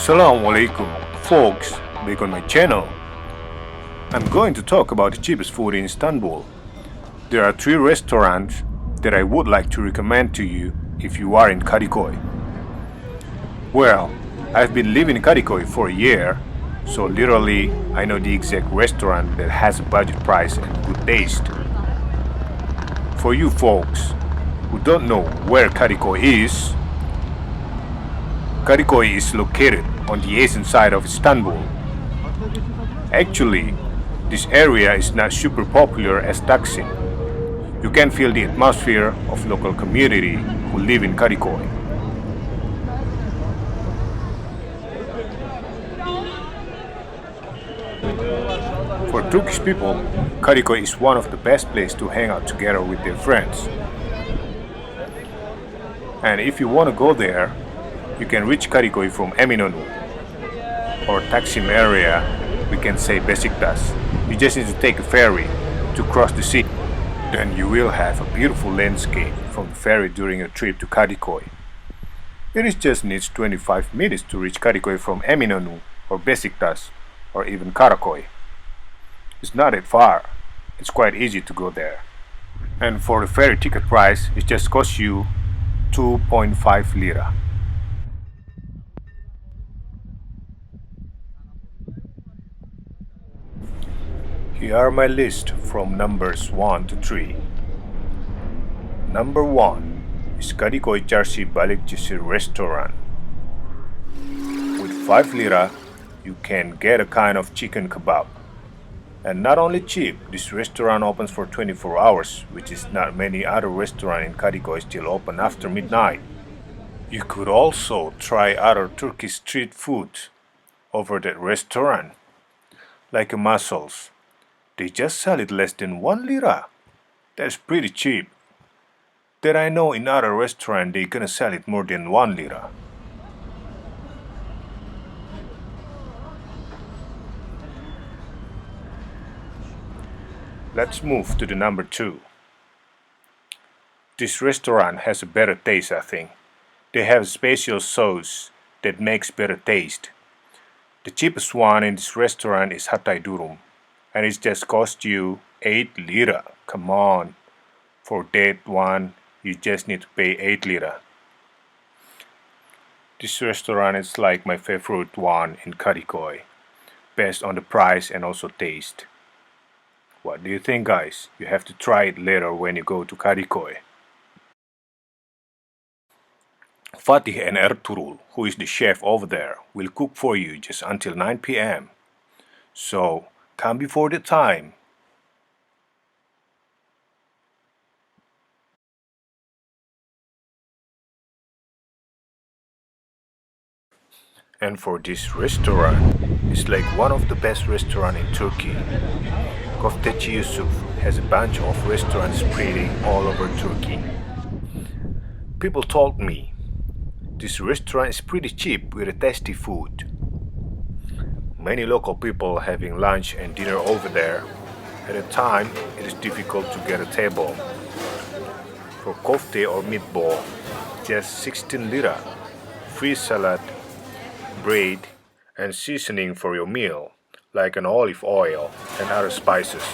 Assalamu alaikum, folks, back on my channel. I'm going to talk about the cheapest food in Istanbul. There are 3 restaurants that I would like to recommend to you if you are in Kadikoy. Well, I've been living in Kadikoy for a year, so literally I know the exact restaurant that has a budget price and good taste. For you folks who don't know where Kadikoy is located on the eastern side of Istanbul. Actually, this area is not super popular as Taksim. You can feel the atmosphere of local community who live in Kadikoy. For Turkish people, Kadikoy is one of the best places to hang out together with their friends. And if you want to go there, you can reach Kadikoy from Eminönü or Taksim area, we can say Besiktas. You just need to take a ferry to cross the sea. Then you will have a beautiful landscape from the ferry during a trip to Kadikoy. It just needs 25 minutes to reach Kadikoy from Eminönü or Besiktas or even Karakoy. It's not that far. It's quite easy to go there. And for the ferry ticket price, it just costs you 2.5 lira. Here are my list from numbers 1 to 3. Number 1 is Kadikoy Çarşı Balıkçısı restaurant. With 5 lira, you can get a kind of chicken kebab. And not only cheap, this restaurant opens for 24 hours, which is not many other restaurants in Kadikoy still open after midnight. You could also try other Turkish street food over that restaurant, like mussels. They just sell it less than 1 lira. That's pretty cheap. That I know in other restaurants they gonna sell it more than 1 lira. Let's move to the number 2. This restaurant has a better taste, I think. They have a special sauce that makes better taste. The cheapest one in this restaurant is Hatay Durum, and it just cost you 8 lira. Come on, for that one you just need to pay 8 lira. This restaurant is like my favorite one in Kadikoy, based on the price and also taste. What do you think, guys? You have to try it later when you go to Kadikoy. Fatih and Ertuğrul, who is the chef over there, will cook for you just until 9 p.m. So come before the time. And for this restaurant, it's like one of the best restaurants in Turkey. Köfteci Yusuf has a bunch of restaurants spreading all over Turkey. People told me this restaurant is pretty cheap with a tasty food. Many local people having lunch and dinner over there. At a time, it is difficult to get a table. For kofte or meatball, just 16 lira, free salad, bread, and seasoning for your meal, like an olive oil and other spices.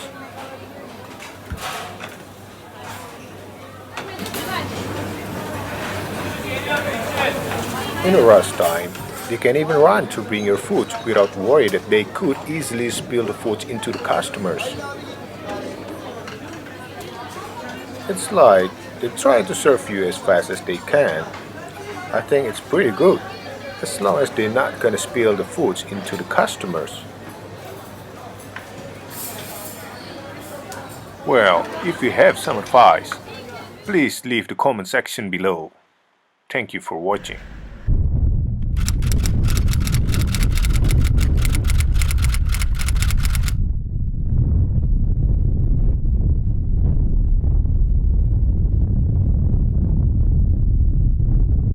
In a rush time, they can even run to bring your food without worry that they could easily spill the food into the customers. It's like they try to serve you as fast as they can. I think it's pretty good, as long as they're not gonna spill the food into the customers. Well, if you have some advice, please leave the comment section below. Thank you for watching.